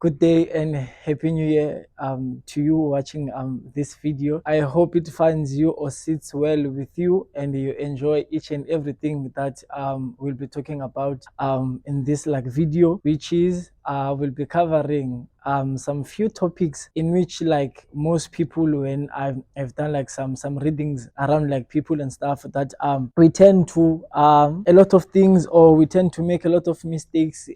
Good day and happy new year to you watching this video. I hope it finds you or sits well with you and you enjoy each and everything that we'll be talking about in this video, which is we'll be covering some few topics in which most people, when I've done some readings around people and stuff, that we tend to a lot of things, or we tend to make a lot of mistakes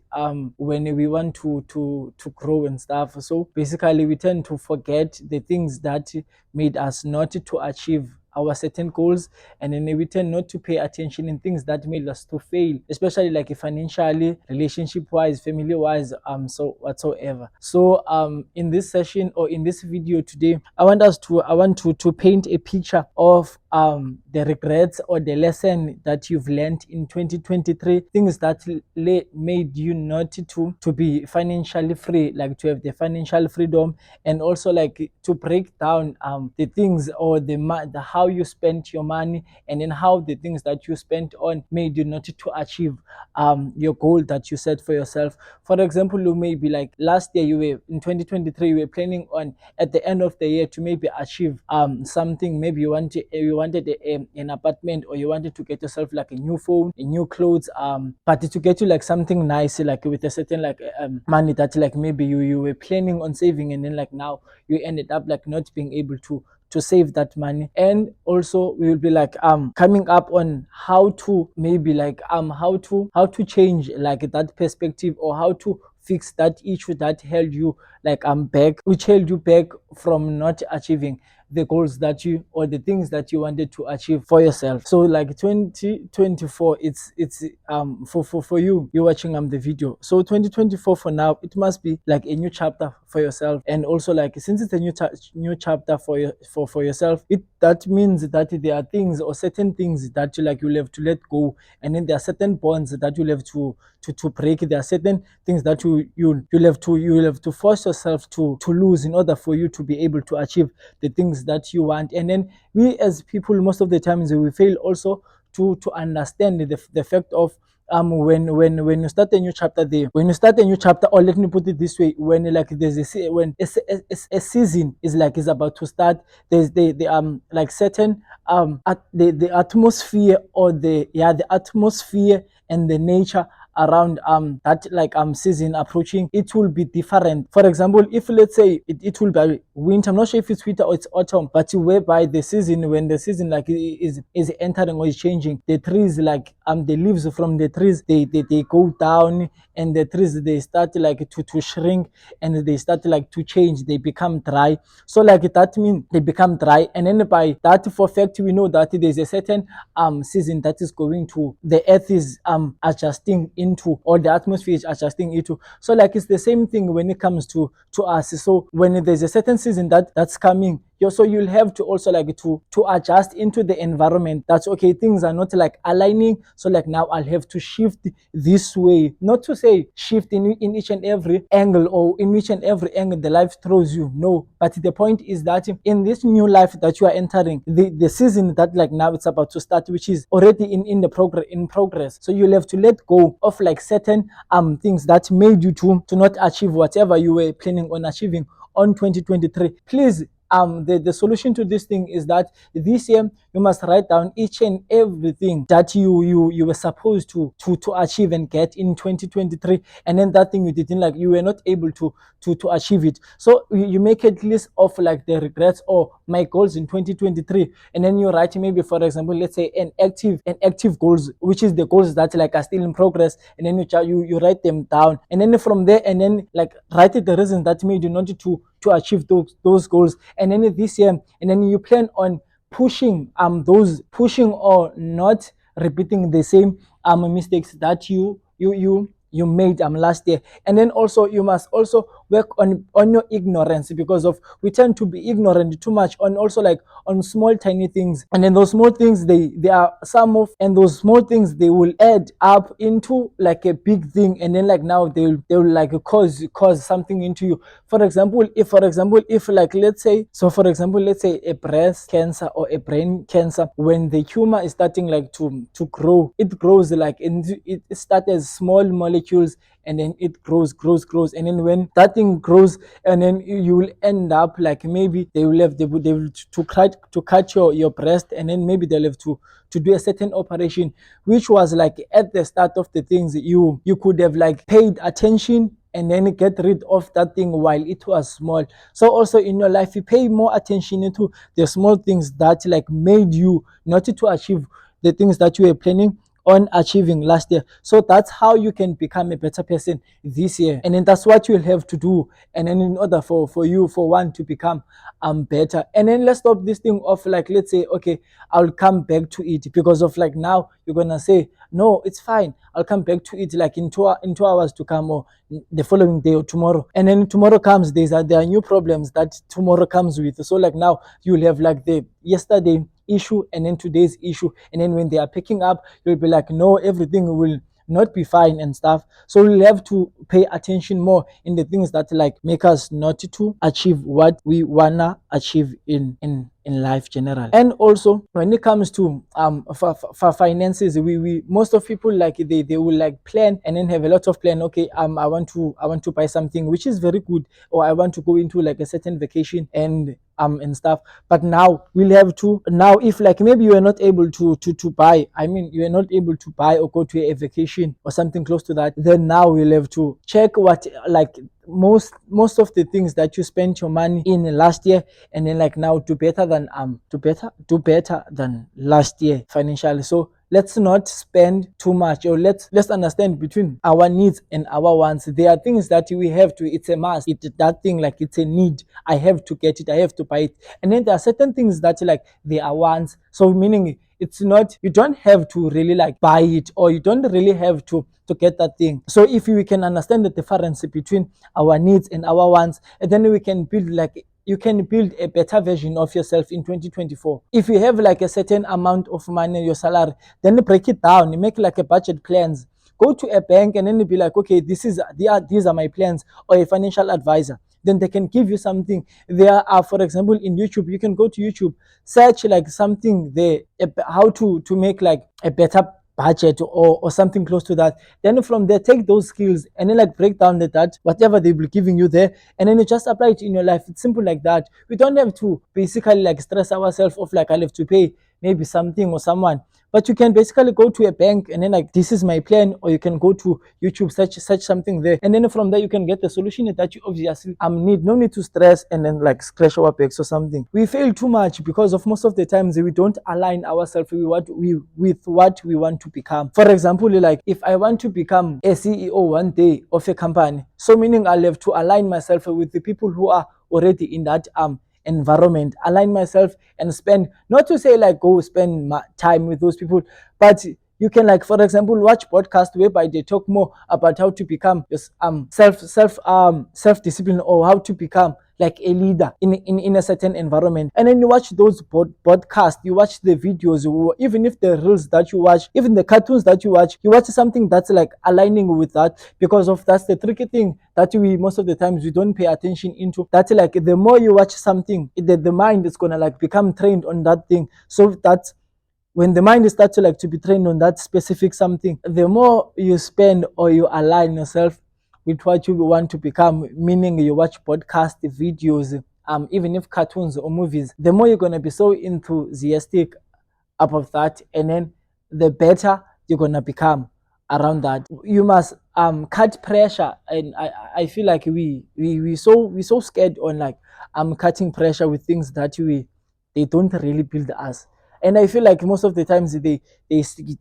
when we want to grow and stuff. So basically we tend to forget the things that made us not to achieve our certain goals, and then we tend not to pay attention in things that made us to fail, especially financially, relationship wise, family wise, so whatsoever. So in this session, or in this video today, I want to paint a picture of the regrets or the lesson that you've learned in 2023, things that made you not to be financially free, to have the financial freedom, and also to break down the things, or the how you spent your money, and then how the things that you spent on made you not to achieve your goal that you set for yourself. For example, you maybe last year, you were in 2023, you were planning on at the end of the year to maybe achieve something. Maybe you wanted an apartment, or you wanted to get yourself a new phone, a new clothes, but to get you something nice, with a certain money that maybe you were planning on saving, and then now you ended up not being able to save that money. And also we will be coming up on how to maybe how to change that perspective, or how to fix that issue that held you back, which held you back from not achieving the goals that you, or the things that you wanted to achieve for yourself. So 2024, it's for you're watching the video. So 2024, for now, it must be a new chapter for yourself. And also since it's a new chapter for yourself, that means that there are things, or certain things that you'll have to let go, and then there are certain bonds that you'll have to break. There are certain things that you'll have to force yourself to lose, in order for you to be able to achieve the things that you want. And then we as people, most of the times, we fail also to understand the fact of when you start a new chapter there, when you start a new chapter, or let me put it this way, when there's when a season is about to start, there's the certain the atmosphere, or the atmosphere and the nature around that season approaching, it will be different. For example, if let's say it will be winter, I'm not sure if it's winter or it's autumn, but whereby the season, when the season is entering or is changing, the trees the leaves from the trees, they go down, and the trees, they start to shrink, and they start to change, they become dry. So that means they become dry, and then by that, for fact, we know that there's a certain season that is going to, the earth is adjusting into, or the atmosphere is adjusting into. So it's the same thing when it comes to us. So when there's a certain season that's coming, so you'll have to also to adjust into the environment. That's okay, things are not aligning, so now I'll have to shift this way. Not to say shift in each and every angle, or in each and every angle the life throws you, no, but the point is that in this new life that you are entering, the season that now it's about to start, which is already in progress, so you'll have to let go of certain things that made you to not achieve whatever you were planning on achieving on 2023. Please, the solution to this thing is that this year you must write down each and everything that you were supposed to achieve and get in 2023, and then that thing you didn't you were not able to achieve it. So you make a list of the regrets, or my goals in 2023, and then you write, maybe for example, let's say an active goals, which is the goals that are still in progress, and then you write them down, and then from there, and then write the reasons that made you not to achieve those goals. And then this year, and then you plan on pushing or not repeating the same mistakes that you made last year. And then also you must also work on your ignorance, because of we tend to be ignorant too much on also on small tiny things, and then those small things, they are some of, and those small things, they will add up into a big thing, and then now they will cause something into you. For example, if let's say, let's say a breast cancer or a brain cancer, when the tumor is starting to grow, it grows it starts as small molecules, and then it grows, and then when that thing grows, and then you will end up like maybe they will to cut your breast, and then maybe they'll have to do a certain operation, which was like at the start of the things you could have like paid attention and then get rid of that thing while it was small. So also in your life, you pay more attention into the small things that like made you not to achieve the things that you were planning on achieving last year. So that's how you can become a better person this year, and then that's what you'll have to do. And then in order for you, for one, to become better, and then let's stop this thing of like, let's say, okay, I'll come back to it, because of like now you're gonna say no, it's fine, I'll come back to it like in 2 hours to come, or the following day, or tomorrow. And then tomorrow comes, there are new problems that tomorrow comes with. So like now you'll have like the yesterday issue and then today's issue, and then when they are picking up, you'll be like, no, everything will not be fine and stuff. So we'll have to pay attention more in the things that like make us not to achieve what we wanna achieve in life general. And also when it comes to for finances, we most of people like they will like plan and then have a lot of plan. Okay, I want to buy something, which is very good, or I want to go into like a certain vacation and stuff. But now we'll have to, now if like maybe you are not able to buy, I mean you are not able to buy or go to a vacation or something close to that, then now we'll have to check what like most of the things that you spent your money in last year, and then like now do better than last year financially. So let's not spend too much, or let's understand between our needs and our wants. There are things that we have to, it's a must, that thing like it's a need, I have to get it, I have to buy it. And then there are certain things that like they are wants, so meaning it's not, you don't have to really like buy it, or you don't really have to get that thing. So if we can understand the difference between our needs and our wants, and then we can build like, you can build a better version of yourself in 2024. If you have like a certain amount of money, your salary, then break it down, you make like a budget plans, go to a bank and then be like, okay, these are my plans, or a financial advisor. Then they can give you something. There are, for example, in YouTube, you can go to YouTube, search like something there, how to make like a better budget, or something close to that. Then from there, take those skills and then like break down that whatever they will be giving you there, and then you just apply it in your life. It's simple like that. We don't have to basically like stress ourselves of like, I'll have to pay maybe something or someone. But you can basically go to a bank and then like, this is my plan, or you can go to YouTube, search something there, and then from there you can get the solution that you obviously need. No need to stress and then like scratch our backs or something. We fail too much because of most of the times we don't align ourselves with what we want to become. For example, like if I want to become a CEO one day of a company, so meaning I'll have to align myself with the people who are already in that environment, align myself and spend, not to say like go spend my time with those people, but you can like, for example, watch podcast whereby they talk more about how to become self discipline, or how to become like a leader in a certain environment. And then you watch those podcasts, you watch the videos, or even if the reels that you watch, even the cartoons that you watch something that's like aligning with that, because of that's the tricky thing that we most of the times we don't pay attention into. That's like the more you watch something, the mind is gonna like become trained on that thing. So that's when the mind starts to like to be trained on that specific something, the more you spend or you align yourself with what you want to become, meaning you watch podcast videos, even if cartoons or movies, the more you're gonna be so enthusiastic about that, and then the better you're gonna become around that. You must cut pressure, and I feel like we so scared on like cutting pressure with things that they don't really build us. And I feel like most of the times they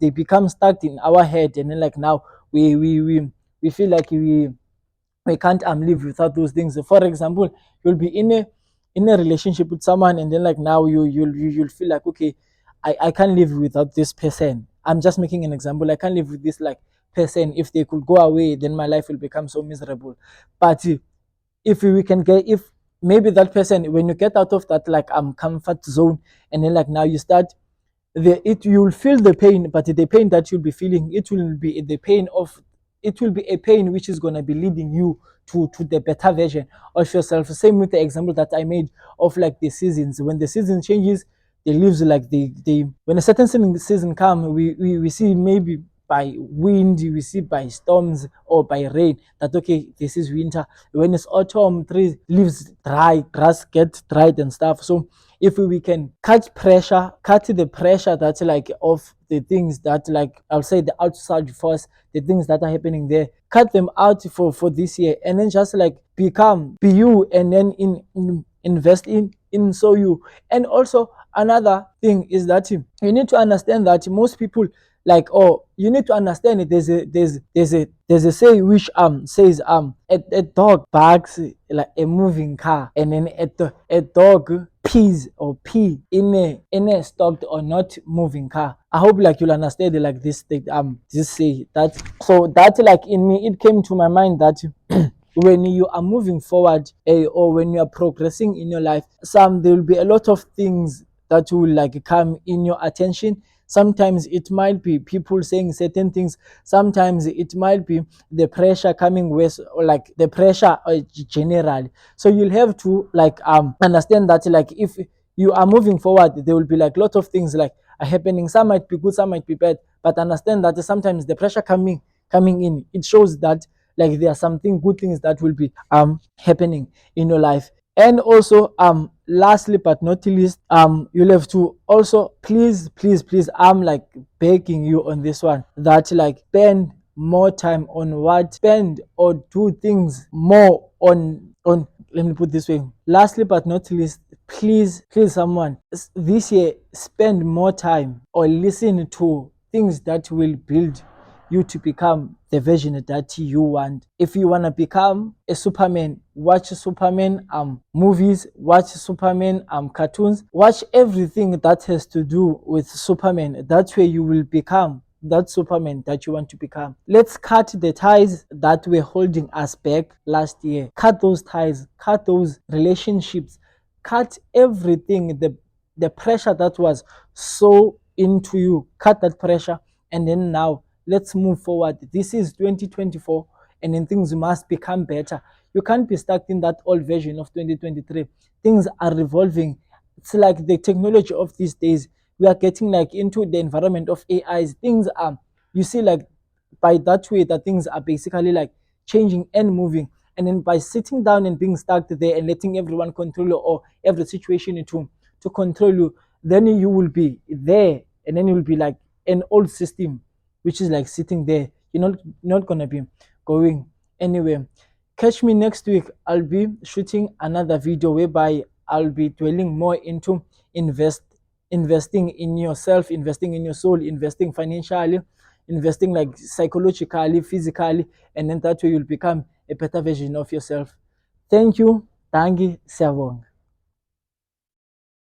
become stuck in our head, and then like now we feel like we can't live without those things. For example, you'll be in a relationship with someone, and then like now you'll feel like, okay, I can't live without this person. I'm just making an example. I can't live with this like person. If they could go away, then my life will become so miserable. But if we can get, if maybe that person, when you get out of that like comfort zone, and then like now you start you'll feel the pain, but the pain that you'll be feeling, it will be the pain of, it will be a pain which is going to be leading you to the better version of yourself. Same with the example that I made of like the seasons. When the season changes, the leaves like they when a certain season come, we see maybe by wind, we see by storms or by rain that okay, this is winter. When it's autumn, trees leaves dry, grass gets dried and stuff. So if we can cut the pressure that's like of the things that, like I'll say, the outside force, the things that are happening there, cut them out for this year, and then just like be you, and then invest in so you. And also another thing is that you need to understand that most people, like, oh, you need to understand it. There's a say which says a dog barks like a moving car, and then a dog pees or pee in a stopped or not moving car. I hope like you'll understand it, like this say that. So that, like, in me, it came to my mind that when you are moving forward, or when you are progressing in your life, there will be a lot of things that will like come in your attention. Sometimes it might be people saying certain things. Sometimes it might be the pressure coming with, or like the pressure generally. So you'll have to like understand that, like, if you are moving forward, there will be like a lot of things like are happening. Some might be good, some might be bad, but understand that sometimes the pressure coming in, it shows that like there are something good things that will be happening in your life. And also lastly but not least, you'll have to also, please, I'm like begging you on this one, that like spend more time on what spend or do things more on let me put this way. Lastly but not least, please someone, this year spend more time or listen to things that will build you to become the version that you want. If you want to become a Superman, watch Superman movies, watch Superman cartoons, watch everything that has to do with Superman. That way you will become that Superman that you want to become. Let's cut the ties that were holding us back last year. Cut those ties, cut those relationships, cut everything, the pressure that was so into you. Cut that pressure, and then now let's move forward. This is 2024, and then things must become better. You can't be stuck in that old version of 2023. Things are revolving. It's like the technology of these days. We are getting like into the environment of AIs. Things are, you see, like by that way that things are basically like changing and moving. And then by sitting down and being stuck there and letting everyone control you, or every situation to control you, then you will be there, and then you will be like an old system which is like sitting there. You're not gonna be going anywhere. Catch me next week. I'll be shooting another video whereby I'll be dwelling more into investing in yourself, investing in your soul, investing financially, investing like psychologically, physically, and then that way you'll become a better version of yourself. Thank you. Tangi Siyabonga.